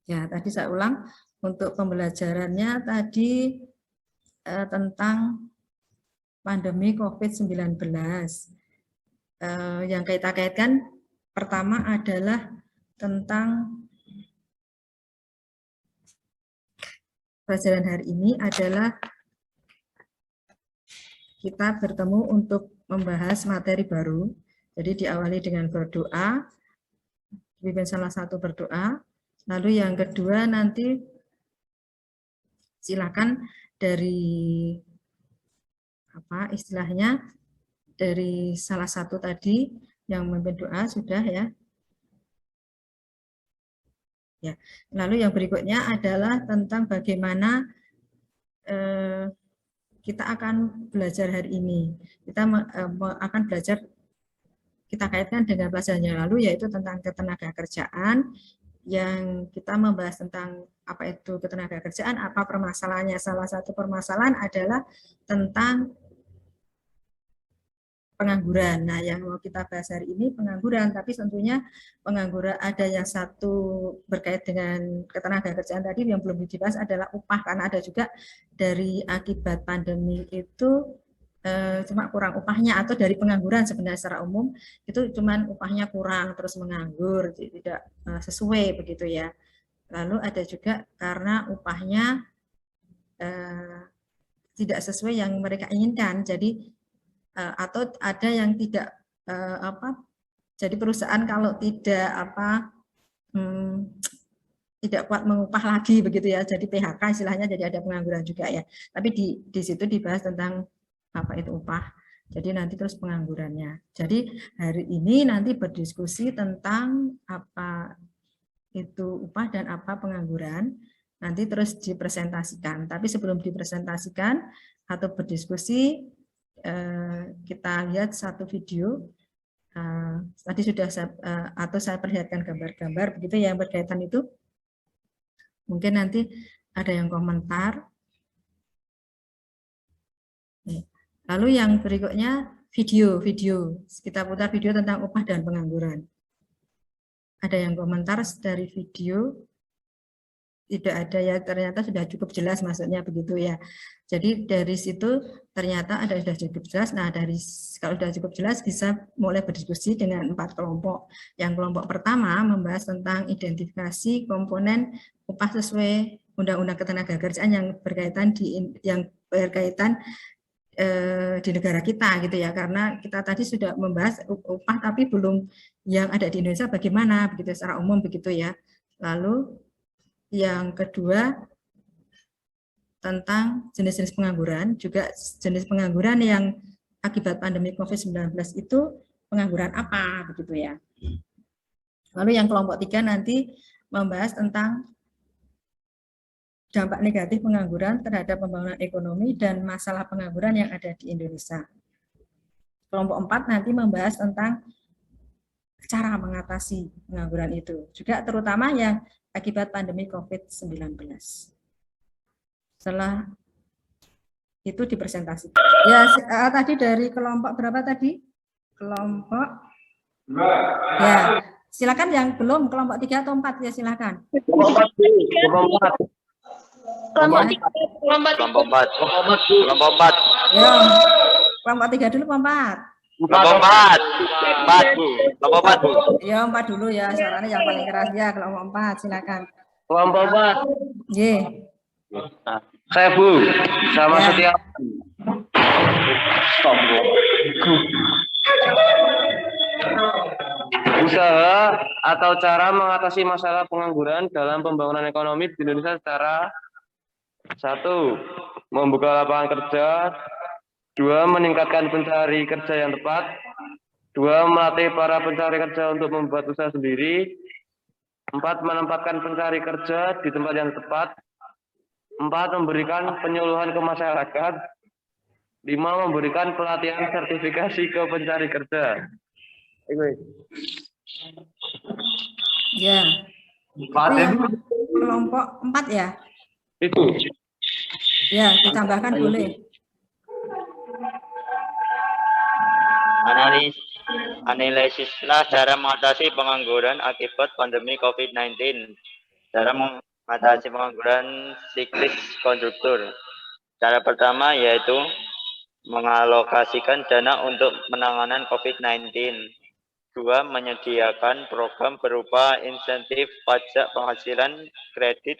Ya, tadi saya ulang untuk pembelajarannya tadi tentang pandemi COVID-19. Yang kita kaitkan pertama adalah tentang pelajaran hari ini adalah kita bertemu untuk membahas materi baru. Jadi diawali dengan berdoa, pimpin salah satu berdoa. Lalu yang kedua nanti silakan dari apa istilahnya dari salah satu tadi yang memimpin doa sudah ya. Ya. Lalu yang berikutnya adalah tentang bagaimana kita akan belajar hari ini. Kita akan belajar kita kaitkan dengan pelajaran yang lalu yaitu tentang ketenaga kerjaan yang kita membahas tentang apa itu ketenaga kerjaan, apa permasalahannya. Salah satu permasalahan adalah tentang pengangguran. Nah, yang mau kita bahas hari ini pengangguran, tapi tentunya pengangguran ada yang satu berkait dengan ketenaga kerjaan tadi yang belum dibahas adalah upah, karena ada juga dari akibat pandemi itu cuma kurang upahnya, atau dari pengangguran sebenarnya secara umum itu cuma upahnya kurang terus menganggur tidak sesuai begitu ya. Lalu ada juga karena upahnya tidak sesuai yang mereka inginkan, jadi atau ada yang tidak jadi perusahaan kalau tidak tidak kuat mengupah lagi begitu ya, jadi PHK istilahnya, jadi ada pengangguran juga ya. Tapi di situ dibahas tentang apa itu upah. Jadi nanti terus penganggurannya. Jadi hari ini nanti berdiskusi tentang apa itu upah dan apa pengangguran. Nanti terus dipresentasikan. Tapi sebelum dipresentasikan atau berdiskusi, kita lihat satu video. Tadi sudah saya perlihatkan gambar-gambar begitu yang berkaitan itu. Mungkin nanti ada yang komentar. Lalu yang berikutnya video. Kita putar video tentang upah dan pengangguran. Ada yang komentar dari video? Tidak ada ya, ternyata sudah cukup jelas maksudnya begitu ya. Jadi dari situ ternyata ada sudah cukup jelas. Nah, kalau sudah cukup jelas bisa mulai berdiskusi dengan 4 kelompok. Yang kelompok pertama membahas tentang identifikasi komponen upah sesuai Undang-Undang Ketenagakerjaan yang berkaitan di negara kita gitu ya, karena kita tadi sudah membahas upah tapi belum yang ada di Indonesia bagaimana begitu secara umum begitu ya. Lalu yang kedua tentang jenis-jenis pengangguran, juga jenis pengangguran yang akibat pandemi COVID-19 itu pengangguran apa begitu ya. Lalu yang kelompok 3 nanti membahas tentang dampak negatif pengangguran terhadap pembangunan ekonomi dan masalah pengangguran yang ada di Indonesia. Kelompok 4 nanti membahas tentang cara mengatasi pengangguran itu, juga terutama yang akibat pandemi COVID-19. Setelah itu dipresentasikan. Ya, tadi dari kelompok berapa tadi? Kelompok. Ya, silakan yang belum kelompok 3 atau 4 ya silakan. Kelompok 4. Ya, kelompok 3 dulu, kelompok 4. Kelompok 4, Bu. Kelompok 4, Bu. Ya, 4 dulu ya, suaranya yang paling keras ya, kelompok 4, silakan. Kelompok 4. Ye. Saya, Bu, sama Ya. Setia. Stop, Bu. Usaha atau cara mengatasi masalah pengangguran dalam pembangunan ekonomi di Indonesia secara 1. Membuka lapangan kerja. 2. Meningkatkan pencari kerja yang tepat. 2. Melatih para pencari kerja untuk membuat usaha sendiri. 4. Menempatkan pencari kerja di tempat yang tepat. 4. Memberikan penyuluhan ke masyarakat. 5. Memberikan pelatihan sertifikasi ke pencari kerja. Ya. Itu yang kelompok 4 ya? Itu. Ya, ditambahkan boleh. Analisislah cara mengatasi pengangguran akibat pandemi COVID-19. Cara mengatasi pengangguran siklis konjuktur. Cara pertama yaitu mengalokasikan dana untuk penanganan COVID-19. Dua, menyediakan program berupa insentif pajak penghasilan kredit,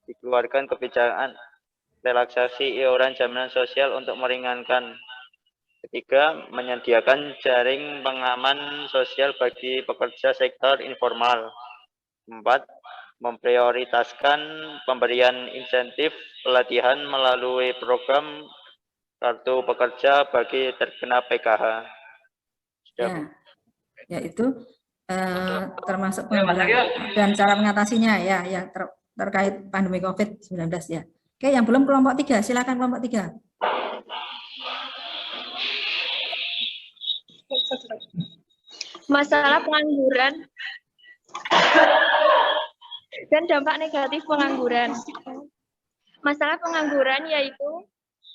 dikeluarkan kebijakan relaksasi iuran jaminan sosial untuk meringankan. Ketiga, menyediakan jaring pengaman sosial bagi pekerja sektor informal. Empat, memprioritaskan pemberian insentif pelatihan melalui program kartu pekerja bagi terkena PKH. Ya itu termasuk pengangguran dan cara mengatasinya ya yang terkait pandemi COVID-19 ya. Oke, yang belum kelompok 3, silakan kelompok 3. Masalah pengangguran dan dampak negatif pengangguran. Masalah pengangguran yaitu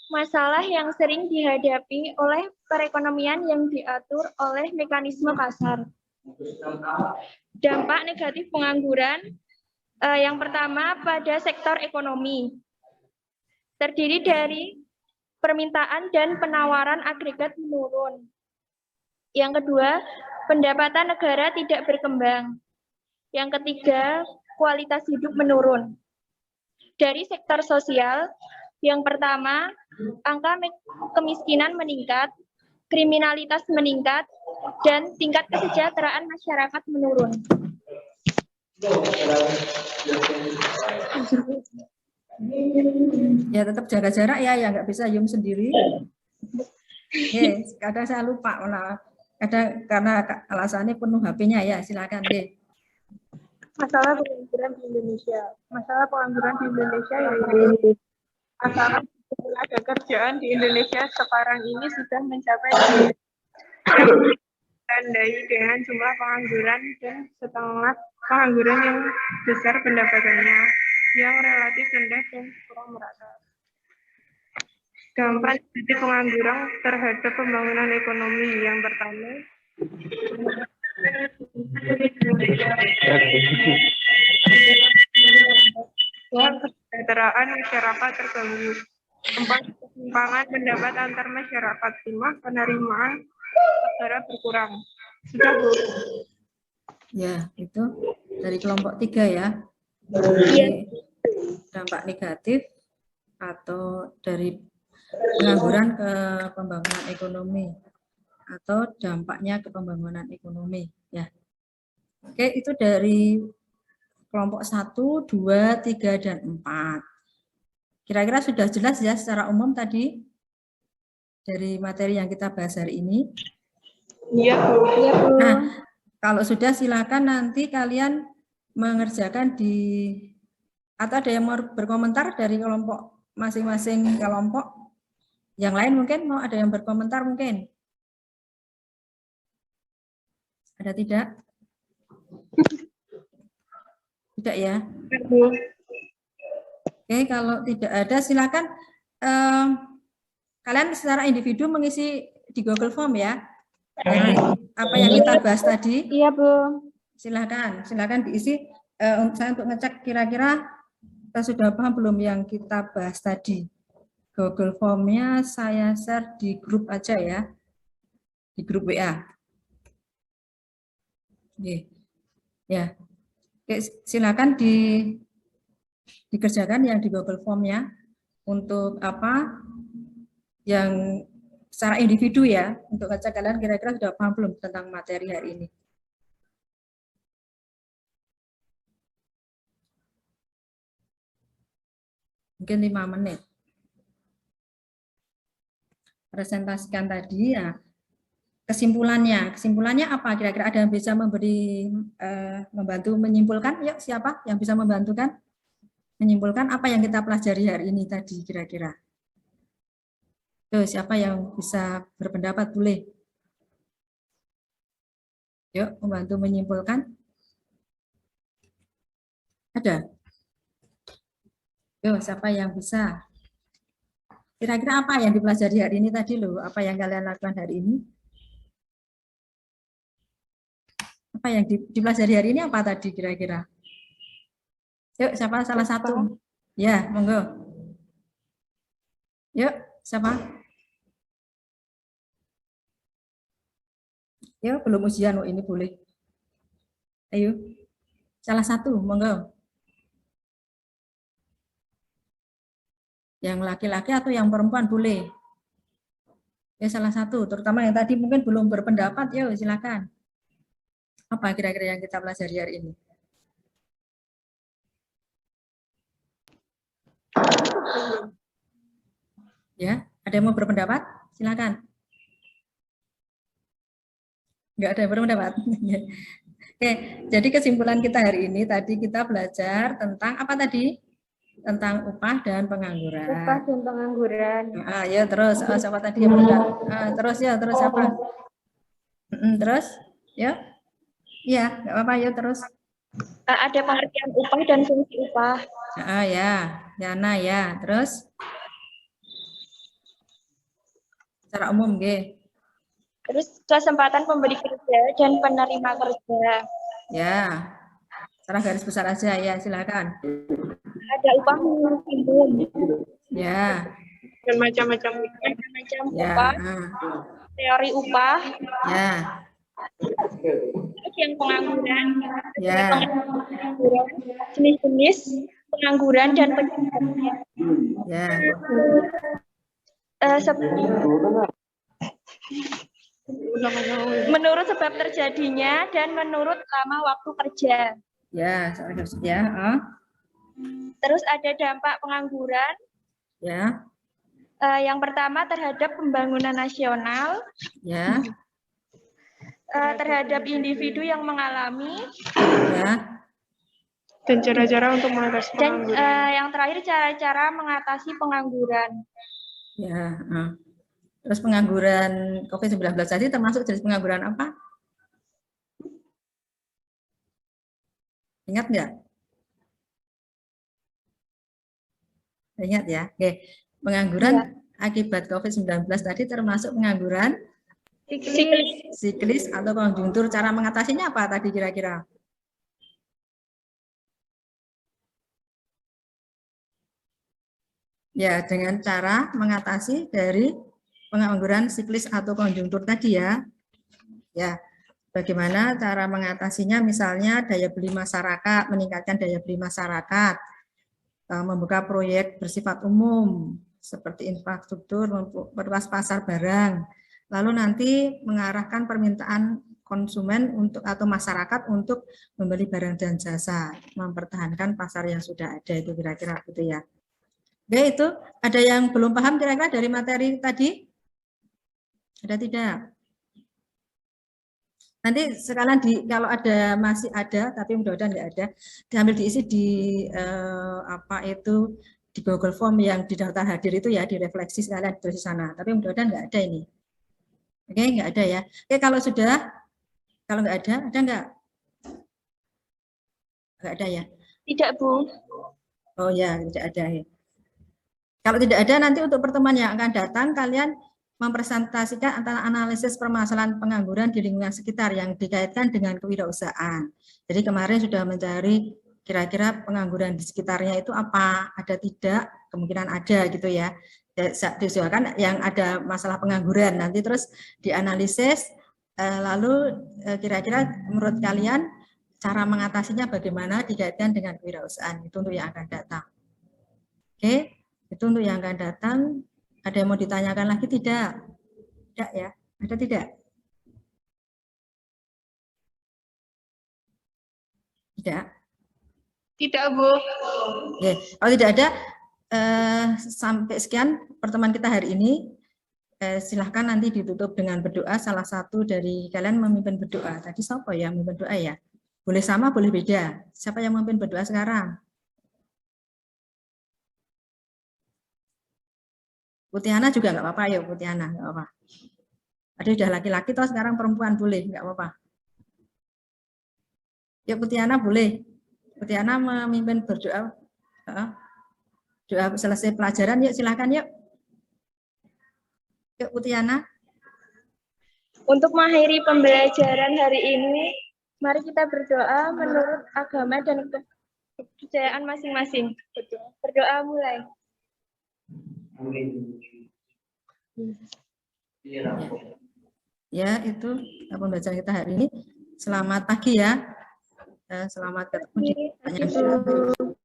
masalah yang sering dihadapi oleh perekonomian yang diatur oleh mekanisme pasar. Dampak negatif pengangguran yang pertama pada sektor ekonomi. Terdiri dari permintaan dan penawaran agregat menurun. Yang kedua, pendapatan negara tidak berkembang. Yang ketiga, kualitas hidup menurun. Dari sektor sosial, yang pertama, angka kemiskinan meningkat, kriminalitas meningkat, dan tingkat kesejahteraan masyarakat menurun. Ya tetap jaga jarak ya nggak bisa zoom sendiri. Kadang saya lupa, kadang karena alasannya penuh HP-nya ya, silakan deh. Masalah pengangguran di Indonesia. Masalah pengangguran di Indonesia yaitu masalah tenaga kerjaan di Indonesia sekarang ini sudah mencapai yang ditandai dengan jumlah pengangguran dan setengah pengangguran yang besar pendapatannya yang relatif rendah dan kurang merata. Dampak negatif pengangguran terhadap pembangunan ekonomi yang pertama, kesejahteraan masyarakat terganggu. 4, ketimpangan pendapat antar masyarakat. 5, penerimaan negara berkurang. Sudah, Bu? Ya, itu dari kelompok 3 ya. Dari dampak negatif atau dari pengangguran ke pembangunan ekonomi atau dampaknya ke pembangunan ekonomi ya. Oke, itu dari kelompok 1, 2, 3, dan 4. Kira-kira sudah jelas ya secara umum tadi dari materi yang kita bahas hari ini? Iya, Bu. Iya, Bu. Nah, kalau sudah silakan nanti kalian mengerjakan di, atau ada yang mau berkomentar dari kelompok masing-masing kelompok? Yang lain mungkin mau ada yang berkomentar mungkin? Ada tidak? Tidak ya? Oke, kalau tidak ada silakan kalian secara individu mengisi di Google Form ya. Dari apa yang kita bahas tadi. Iya, Bu. Silakan diisi. Saya untuk ngecek kira-kira sudah paham belum yang kita bahas tadi. Google Form-nya saya share di grup aja ya. Di grup WA. Oke. Ya. Oke, silakan dikerjakan yang di Google Form-nya untuk apa yang secara individu ya, untuk ngecek kalian kira-kira sudah paham belum tentang materi hari ini. Mungkin 5 menit. Presentasikan tadi ya. Kesimpulannya apa kira-kira? Ada yang bisa membantu menyimpulkan? Yuk, siapa yang bisa membantukan menyimpulkan apa yang kita pelajari hari ini tadi kira-kira? Tuh, siapa yang bisa berpendapat boleh? Yuk, membantu menyimpulkan. Ada? Yuk, siapa yang bisa? Kira-kira apa yang dipelajari hari ini tadi loh? Apa yang kalian lakukan hari ini? Apa yang dipelajari hari ini apa tadi kira-kira? Yuk, siapa salah satu? Ya, monggo. Yuk, siapa? Yuk, belum ujian, ini boleh. Ayo, salah satu, monggo. Yang laki-laki atau yang perempuan boleh. Ya, salah satu, terutama yang tadi mungkin belum berpendapat, yuk silakan. Apa kira-kira yang kita pelajari hari ini? Ya, ada yang mau berpendapat? Silakan. Enggak ada yang berpendapat. Oke, jadi kesimpulan kita hari ini tadi kita belajar tentang apa tadi? Tentang upah dan pengangguran. Upah dan pengangguran. Ya terus siapa tadi yang berpendapat? Terus siapa? Terus, ya? Iya, nggak apa-apa, ya terus. Ada pengertian upah dan fungsi upah. Ya, Yana ya. Terus secara umum, G. Terus kesempatan pemberi kerja dan penerima kerja. Ya, secara garis besar aja ya, silakan. Ada upah minimum. Ya. Dan macam-macam Ya. upah. Teori upah. Ya. Terus yang pengangguran. Ya. Jenis-jenis pengangguran dan penyebabnya. Ya. Menurut sebab terjadinya dan menurut lama waktu kerja. Ya, ya. Terus ada dampak pengangguran. Ya. Yang pertama terhadap pembangunan nasional. Ya. Terhadap individu yang mengalami. Ya. Dan cara-cara untuk mengatasi pengangguran. Dan yang terakhir cara-cara mengatasi pengangguran. Ya. Terus pengangguran COVID-19 tadi termasuk jenis pengangguran apa? Ingat nggak? Ingat ya. Oke. Pengangguran akibat COVID-19 tadi termasuk pengangguran siklis atau konjungtur. Cara mengatasinya apa tadi kira-kira? Ya, dengan cara mengatasi dari pengangguran siklis atau konjungtur tadi ya. Ya, bagaimana cara mengatasinya? Misalnya daya beli masyarakat, meningkatkan daya beli masyarakat, membuka proyek bersifat umum seperti infrastruktur, memperluas pasar barang, lalu nanti mengarahkan permintaan konsumen untuk atau masyarakat untuk membeli barang dan jasa, mempertahankan pasar yang sudah ada, itu kira-kira gitu ya. Oke, itu ada yang belum paham kira-kira dari materi tadi? Ada tidak? Nanti sekalian kalau ada masih ada, tapi mudah-mudahan nggak ada, diambil diisi di di Google Form yang di daftar hadir itu ya, direfleksi sekalian di sana. Tapi mudah-mudahan nggak ada ini. Oke, nggak ada ya. Oke, kalau sudah, kalau nggak ada nggak? Nggak ada ya? Tidak, Bu. Oh ya, tidak ada ya. Kalau tidak ada, nanti untuk pertemuan yang akan datang, kalian mempresentasikan antara analisis permasalahan pengangguran di lingkungan sekitar yang dikaitkan dengan kewirausahaan. Jadi kemarin sudah mencari kira-kira pengangguran di sekitarnya itu apa, ada tidak, kemungkinan ada gitu ya. Diusahakan yang ada masalah pengangguran, nanti terus dianalisis, lalu kira-kira menurut kalian cara mengatasinya bagaimana dikaitkan dengan kewirausahaan, itu untuk yang akan datang. Oke. Itu untuk yang akan datang. Ada yang mau ditanyakan lagi tidak? Tidak ya? Ada tidak? Tidak? Tidak, Bu. Oke. Kalau tidak ada, sampai sekian pertemuan kita hari ini. Silahkan nanti ditutup dengan berdoa. Salah satu dari kalian memimpin berdoa. Tadi siapa ya memimpin berdoa ya? Boleh sama, boleh beda. Siapa yang memimpin berdoa sekarang? Putiana juga nggak apa-apa ya, Putiana nggak apa-apa. Ada udah laki-laki toh sekarang perempuan boleh, nggak apa-apa. Ya Putiana boleh. Putiana memimpin berdoa. Doa selesai pelajaran, yuk silakan yuk. Yuk Putiana. Untuk mengakhiri pembelajaran hari ini, mari kita berdoa menurut agama dan kepercayaan masing-masing. Berdoa mulai. Ya, itu pembelajaran kita hari ini. Selamat pagi ya. Selamat ketemu di pertanyaan.